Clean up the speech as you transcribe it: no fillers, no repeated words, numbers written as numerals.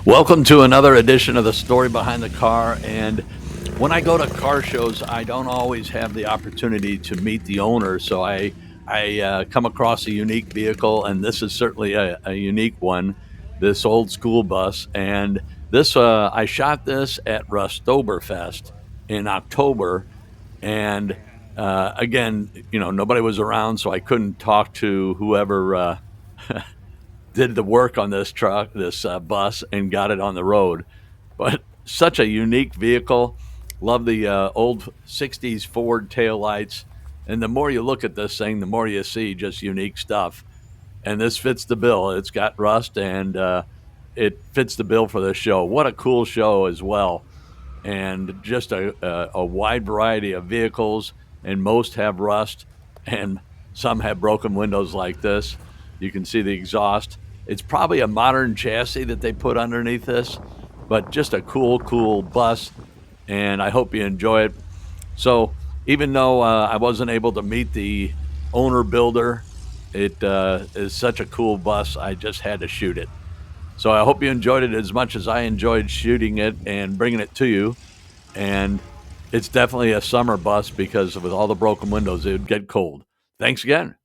Welcome to another edition of the Story Behind the Car. And when I go to car shows, I don't always have the opportunity to meet the owner. So I come across a unique vehicle, and this is certainly a unique one. This old school bus, and this I shot this at Rustoberfest in October, and again, nobody was around, so I couldn't talk to whoever. Did the work on this truck, this bus, and got it on the road. But such a unique vehicle. Love the old 60s Ford taillights. And the more you look at this thing, the more you see just unique stuff. And this fits the bill. It's got rust and it fits the bill for this show. What a cool show as well. And just a wide variety of vehicles, and most have rust, and some have broken windows like this. You can see the exhaust. It's probably a modern chassis that they put underneath this, but just a cool bus, and I hope you enjoy it. So, even though I wasn't able to meet the owner builder, it is such a cool bus, I just had to shoot it. So I hope you enjoyed it as much as I enjoyed shooting it and bringing it to you. And it's definitely a summer bus because with all the broken windows, it would get cold. Thanks again.